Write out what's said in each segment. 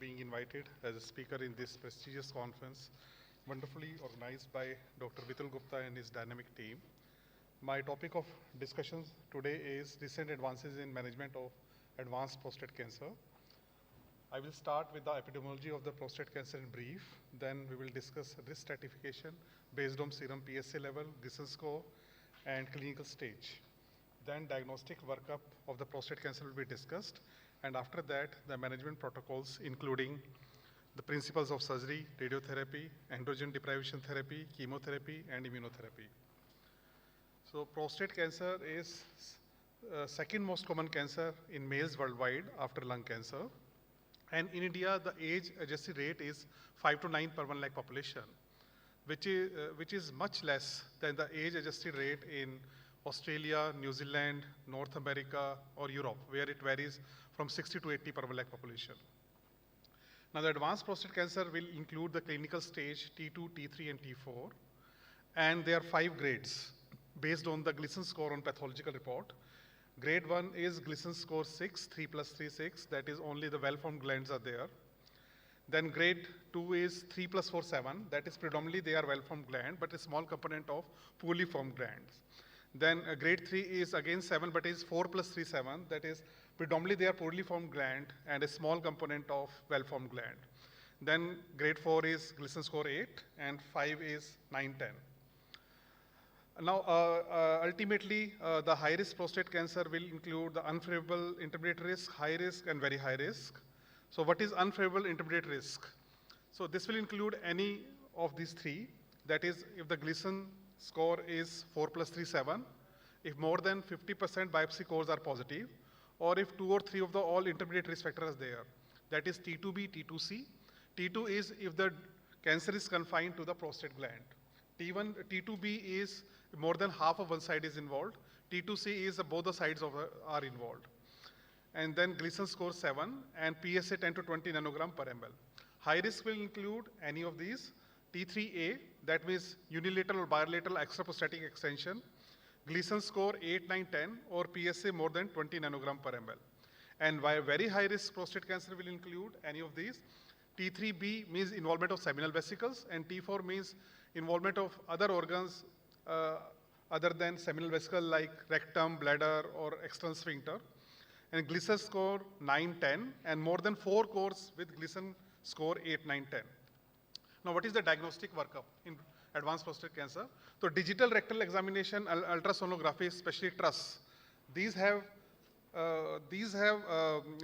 being invited as a speaker in this prestigious conference, wonderfully organized by Dr. Vitull Gupta and his dynamic team. My topic of discussion today is recent advances in management of advanced prostate cancer. I will start with the epidemiology of the prostate cancer in brief. Then we will discuss risk stratification based on serum PSA level, Gleason score, and clinical stage. Then diagnostic workup of the prostate cancer will be discussed. And after that, the management protocols, including the principles of surgery, radiotherapy, androgen deprivation therapy, chemotherapy, and immunotherapy. So prostate cancer is second most common cancer in males worldwide after lung cancer. And in India, the age-adjusted rate is 5 to 9 per 1 lakh population, which is much less than the age-adjusted rate in Australia, New Zealand, North America, or Europe, where it varies from 60 to 80 per 1 lakh population. Now, the advanced prostate cancer will include the clinical stage T2, T3, and T4, and there are 5 grades based on the Gleason score on pathological report. Grade 1 is Gleason score 6, 3 plus 3, 6, that is only the well-formed glands are there. Then grade 2 is 3 plus 4, 7, that is predominantly they are well-formed gland, but a small component of poorly formed glands. Then grade 3 is again 7, but is 4 plus 3, 7, that is predominantly they are poorly formed gland and a small component of well-formed gland. Then grade 4 is Gleason score 8 and 5 is 9, 10. Now, ultimately, the high-risk prostate cancer will include the unfavorable intermediate risk, high risk, and very high risk. So what is unfavorable intermediate risk? So this will include any of these 3. That is, if the Gleason score is 4 plus 3, 7, if more than 50% biopsy cores are positive, or if 2 or 3 of the all intermediate risk factors are there. That is T2B, T2C. T2 is if the cancer is confined to the prostate gland. T2B is more than half of one side is involved. T2C is both the sides are involved. And then Gleason score 7 and PSA 10 to 20 nanogram per ml. High risk will include any of these. T3A, that means unilateral or bilateral extraprostatic extension. Gleason score 8, 9, 10 or PSA more than 20 nanogram per ml. And very high risk prostate cancer will include any of these. T3B means involvement of seminal vesicles, and T4 means involvement of other organs other than seminal vesicle like rectum, bladder, or external sphincter. And Gleason score 9, 10, and more than 4 cores with Gleason score 8, 9, 10. Now, what is the diagnostic workup in advanced prostate cancer? So, digital rectal examination, ultrasonography, especially TRUS, these have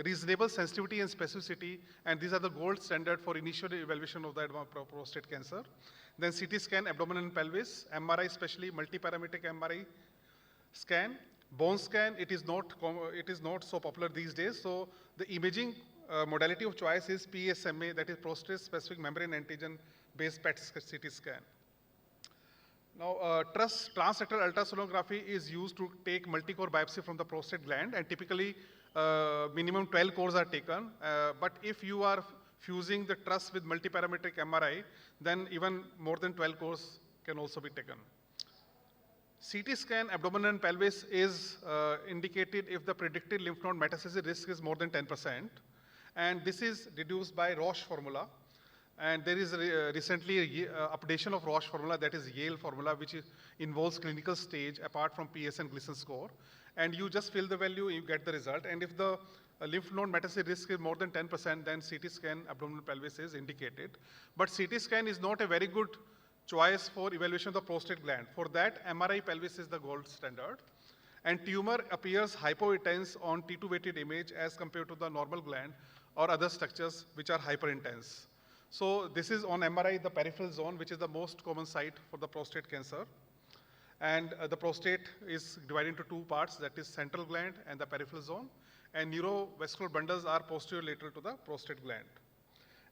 reasonable sensitivity and specificity, and these are the gold standard for initial evaluation of the advanced prostate cancer. Then CT scan, abdomen and pelvis, MRI, especially multiparametric MRI scan, bone scan. It is not so popular these days. So the imaging modality of choice is PSMA, that is prostate-specific membrane antigen-based PET CT scan. Now, transrectal ultrasonography is used to take multi-core biopsy from the prostate gland, and typically minimum 12 cores are taken. But if you are fusing the TRUS with multiparametric MRI, then even more than 12 cores can also be taken. CT scan, abdomen and pelvis is indicated if the predicted lymph node metastasis risk is more than 10%. And this is reduced by Roche formula. And there is recently updation of Roche formula, that is Yale formula, which involves clinical stage apart from PS and Gleason score. And you just fill the value, you get the result. And if the lymph node metastasis risk is more than 10%, then CT scan abdominal pelvis is indicated. But CT scan is not a very good choice for evaluation of the prostate gland. For that, MRI pelvis is the gold standard. And tumor appears hypointense on T2 weighted image as compared to the normal gland or other structures which are hyperintense. So this is on MRI, the peripheral zone, which is the most common site for the prostate cancer. And the prostate is divided into 2 parts, that is central gland and the peripheral zone. And neurovascular bundles are posterior lateral to the prostate gland.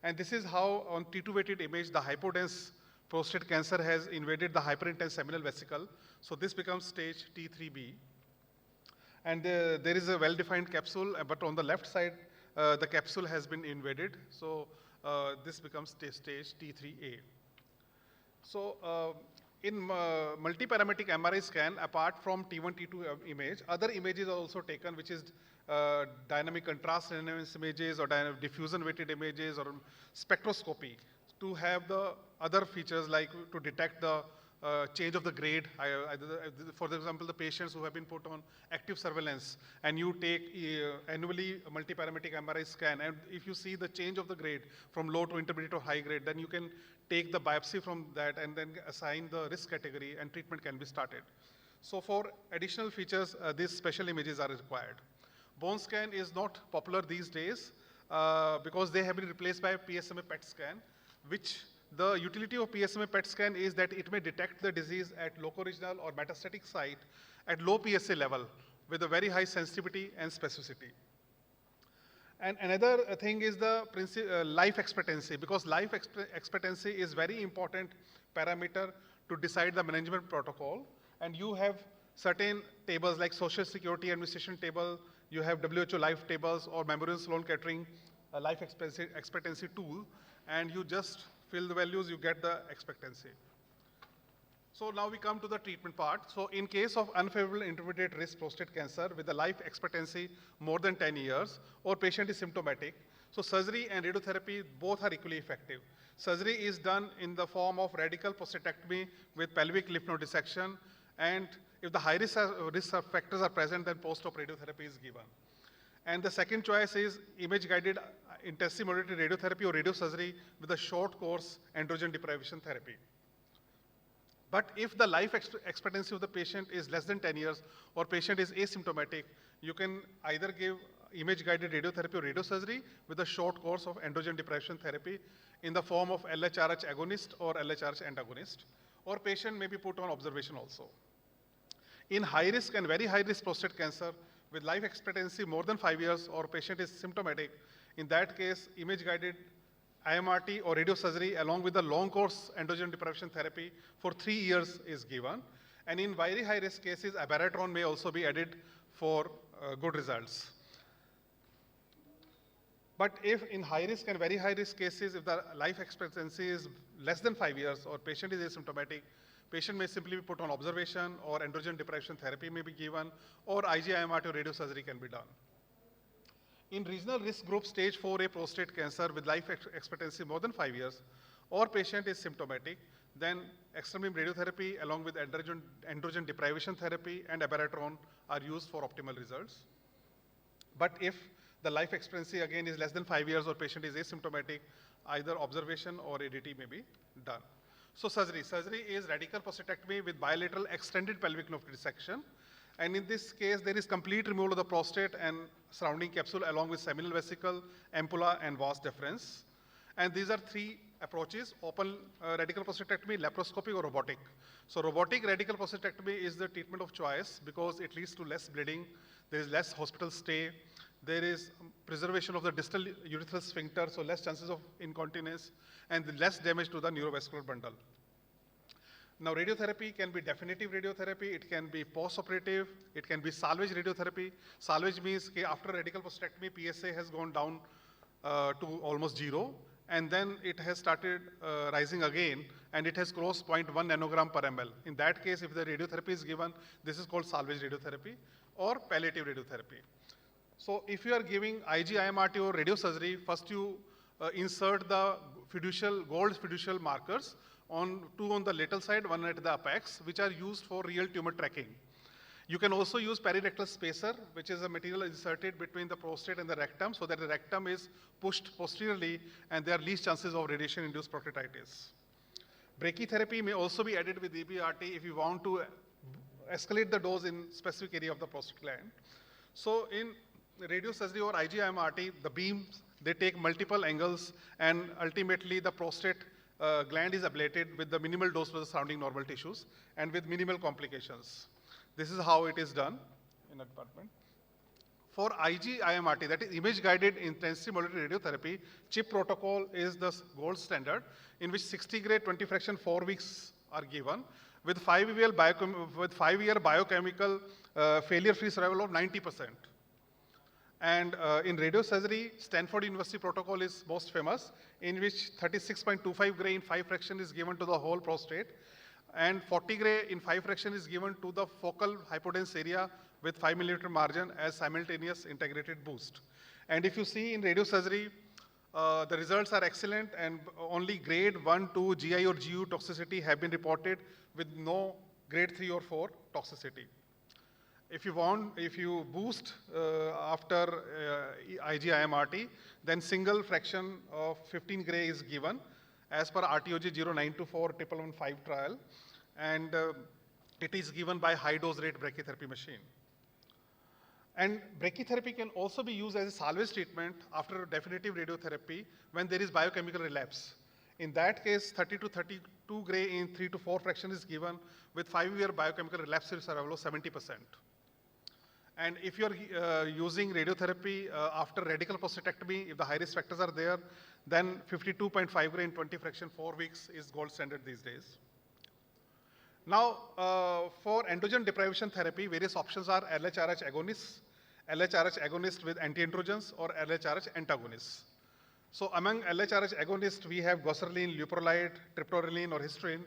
And this is how on T2 weighted image, the hypodense prostate cancer has invaded the hyperintense seminal vesicle. So this becomes stage T3B. And there is a well-defined capsule, but on the left side, the capsule has been invaded. So this becomes stage T3A. So in multi-parametric MRI scan, apart from T1, T2 image, other images are also taken, which is dynamic contrast resonance images or diffusion weighted images or spectroscopy to have the other features like to detect the change of the grade. For example, the patients who have been put on active surveillance and you take annually a multi-parametric MRI scan, and if you see the change of the grade from low to intermediate or high grade, then you can take the biopsy from that and then assign the risk category and treatment can be started. So for additional features, these special images are required. Bone scan is not popular these days because they have been replaced by PSMA PET scan, which the utility of PSMA PET scan is that it may detect the disease at locoregional or metastatic site at low PSA level with a very high sensitivity and specificity. And another thing is the life expectancy, because life expectancy is very important parameter to decide the management protocol. And you have certain tables like Social Security Administration table, you have WHO life tables or Memorial Sloan Kettering life expectancy tool, and you just fill the values, you get the expectancy. So now we come to the treatment part. So in case of unfavorable intermediate risk prostate cancer with a life expectancy more than 10 years or patient is symptomatic, so surgery and radiotherapy both are equally effective. Surgery is done in the form of radical prostatectomy with pelvic lymph node dissection, and if the high risk factors are present, then post-op radiotherapy is given. And the second choice is image-guided intensive modality radiotherapy or radiosurgery with a short course androgen deprivation therapy. But if the life expectancy of the patient is less than 10 years or patient is asymptomatic, you can either give image-guided radiotherapy or radiosurgery with a short course of androgen deprivation therapy in the form of LHRH agonist or LHRH antagonist, or patient may be put on observation also. In high risk and very high risk prostate cancer with life expectancy more than 5 years or patient is symptomatic, in that case, image-guided IMRT or radiosurgery along with the long course androgen deprivation therapy for 3 years is given. And in very high risk cases, abiraterone may also be added for good results. But if in high risk and very high risk cases, if the life expectancy is less than 5 years or patient is asymptomatic, patient may simply be put on observation or androgen deprivation therapy may be given or IgIMRT or radiosurgery can be done. In regional risk group stage 4A prostate cancer with life expectancy more than 5 years or patient is symptomatic, then external beam radiotherapy along with androgen deprivation therapy and abiraterone are used for optimal results. But if the life expectancy again is less than 5 years or patient is asymptomatic, either observation or ADT may be done. So surgery is radical prostatectomy with bilateral extended pelvic lymph dissection. And in this case, there is complete removal of the prostate and surrounding capsule along with seminal vesicle, ampulla, and vas deferens. And these are 3 approaches: open radical prostatectomy, laparoscopic, or robotic. So robotic radical prostatectomy is the treatment of choice because it leads to less bleeding, there is less hospital stay, there is preservation of the distal urethral sphincter, so less chances of incontinence, and less damage to the neurovascular bundle. Now, radiotherapy can be definitive radiotherapy, it can be post-operative, it can be salvage radiotherapy. Salvage means after radical prostatectomy, PSA has gone down to almost 0, and then it has started rising again, and it has crossed 0.1 nanogram per ml. In that case, if the radiotherapy is given, this is called salvage radiotherapy or palliative radiotherapy. So if you are giving IgIMRT or radiosurgery, first you insert the gold fiducial markers, two on the lateral side, one at the apex, which are used for real tumor tracking. You can also use perirectal spacer, which is a material inserted between the prostate and the rectum, so that the rectum is pushed posteriorly and there are least chances of radiation-induced prostatitis. Brachytherapy may also be added with EBRT if you want to escalate the dose in specific area of the prostate gland. So in radiosurgery or IgIMRT, the beams, they take multiple angles and ultimately the prostate gland is ablated with the minimal dose for the surrounding normal tissues and with minimal complications. This is how it is done in a department. For IgIMRT, that is image-guided intensive modality radiotherapy, CHIP protocol is the gold standard in which 60 grade 20 fraction 4 weeks are given with 5-year biochemical failure-free survival of 90%. And in radiosurgery, Stanford University protocol is most famous, in which 36.25 gray in 5 fraction is given to the whole prostate. and 40 gray in 5 fraction is given to the focal hypodense area with 5 millimeter margin as simultaneous integrated boost. And if you see in radiosurgery, the results are excellent, and only grade 1, 2 GI or GU toxicity have been reported with no grade 3 or 4 toxicity. If you boost after IgIMRT, then single fraction of 15 gray is given as per RTOG 0924 115 trial, and it is given by high dose rate brachytherapy machine. And brachytherapy can also be used as a salvage treatment after definitive radiotherapy when there is biochemical relapse. In that case, 30 to 32 gray in 3 to 4 fraction is given with 5-year biochemical relapse survival of 70%. And if you're using radiotherapy after radical prostatectomy, if the high-risk factors are there, then 52.5 gray in 20 fraction, 4 weeks is gold standard these days. Now, for androgen deprivation therapy, various options are LHRH agonist with anti-androgens, or LHRH antagonists. So among LHRH agonists, we have goserelin, leuprolide, triptorelin, or hysterin,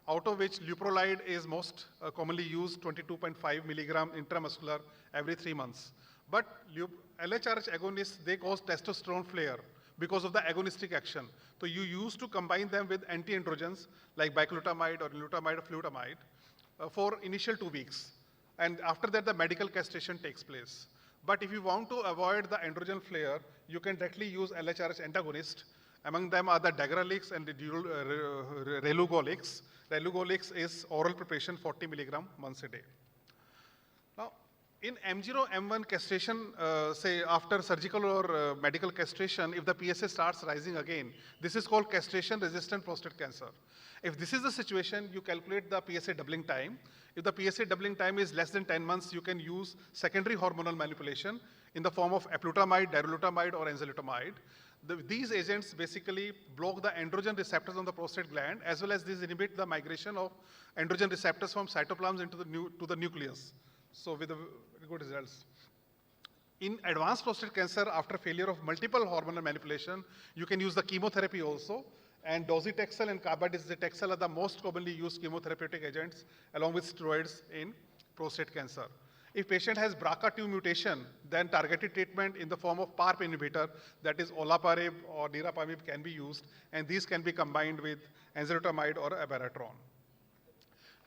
out of which leuprolide is most commonly used, 22.5 milligram intramuscular every 3 months. But LHRH agonists, they cause testosterone flare because of the agonistic action. So you used to combine them with anti-androgens like bicalutamide or lutamide or flutamide for initial 2 weeks. And after that, the medical castration takes place. But if you want to avoid the androgen flare, you can directly use LHRH antagonist. Among them are the dagralix and the relugolix. Relugolix is oral preparation, 40 milligram once a day. Now, in M0, M1 castration, say after surgical or medical castration, if the PSA starts rising again, this is called castration-resistant prostate cancer. If this is the situation, you calculate the PSA doubling time. If the PSA doubling time is less than 10 months, you can use secondary hormonal manipulation in the form of eplutamide, darolutamide, or enzalutamide. These agents basically block the androgen receptors on the prostate gland, as well as these inhibit the migration of androgen receptors from cytoplasms into the nucleus. So with good results. In advanced prostate cancer, after failure of multiple hormonal manipulation, you can use the chemotherapy also. And docetaxel and cabazitaxel are the most commonly used chemotherapeutic agents along with steroids in prostate cancer. If patient has BRCA2 mutation, then targeted treatment in the form of PARP inhibitor, that is olaparib or niraparib, can be used, and these can be combined with enzalutamide or abiraterone.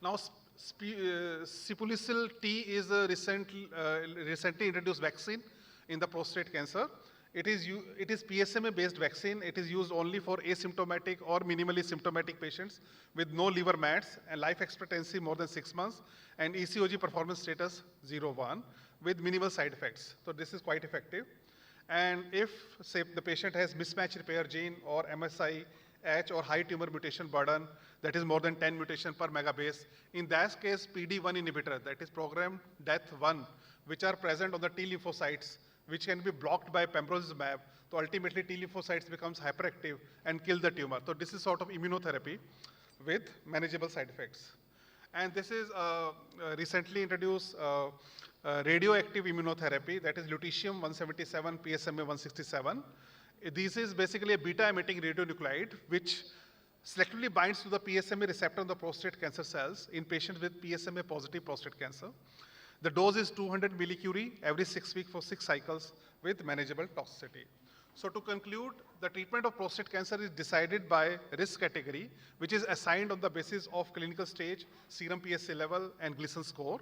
Now, Sipulicil T is a recently introduced vaccine in the prostate cancer. It is PSMA-based vaccine. It is used only for asymptomatic or minimally symptomatic patients with no liver mets and life expectancy more than 6 months and ECOG performance status 0-1 with minimal side effects. So this is quite effective. And if, say, the patient has mismatch repair gene or MSI-H or high tumor mutation burden, that is more than 10 mutation per megabase, in that case, PD-1 inhibitor, that is programmed death-1, which are present on the T lymphocytes, which can be blocked by pembrolizumab. So ultimately, T lymphocytes becomes hyperactive and kill the tumor. So this is sort of immunotherapy with manageable side effects. And this is recently introduced radioactive immunotherapy, that is lutetium-177, PSMA-167. This is basically a beta-emitting radionuclide, which selectively binds to the PSMA receptor on the prostate cancer cells in patients with PSMA-positive prostate cancer. The dose is 200 millicurie every 6 weeks for 6 cycles with manageable toxicity. So to conclude, the treatment of prostate cancer is decided by risk category, which is assigned on the basis of clinical stage, serum PSA level, and Gleason score.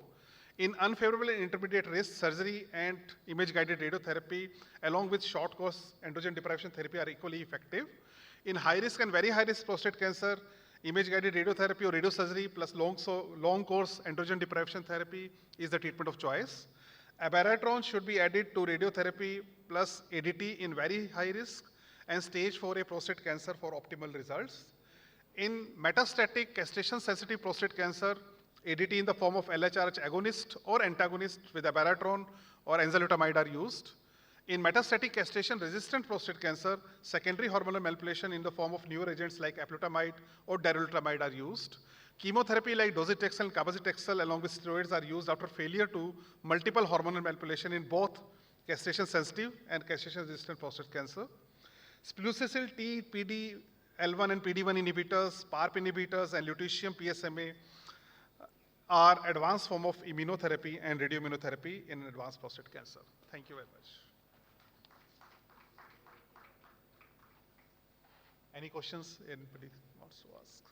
In unfavorable and intermediate risk, surgery and image-guided radiotherapy, along with short-course androgen deprivation therapy, are equally effective. In high-risk and very high-risk prostate cancer, image-guided radiotherapy or radiosurgery plus long-course androgen deprivation therapy is the treatment of choice. Abiraterone should be added to radiotherapy plus ADT in very high risk and stage 4A prostate cancer for optimal results. In metastatic castration-sensitive prostate cancer, ADT in the form of LHRH agonist or antagonist with abiraterone or enzalutamide are used. In metastatic castration-resistant prostate cancer, secondary hormonal manipulation in the form of newer agents like eplutamide or darolutamide are used. Chemotherapy like docetaxel and cabazitaxel along with steroids are used after failure to multiple hormonal manipulation in both castration-sensitive and castration-resistant prostate cancer. Spilucicil T, PD, L1 and PD-1 inhibitors, PARP inhibitors, and lutetium PSMA are advanced form of immunotherapy and radioimmunotherapy in advanced prostate cancer. Thank you very much. Any questions anybody wants to ask?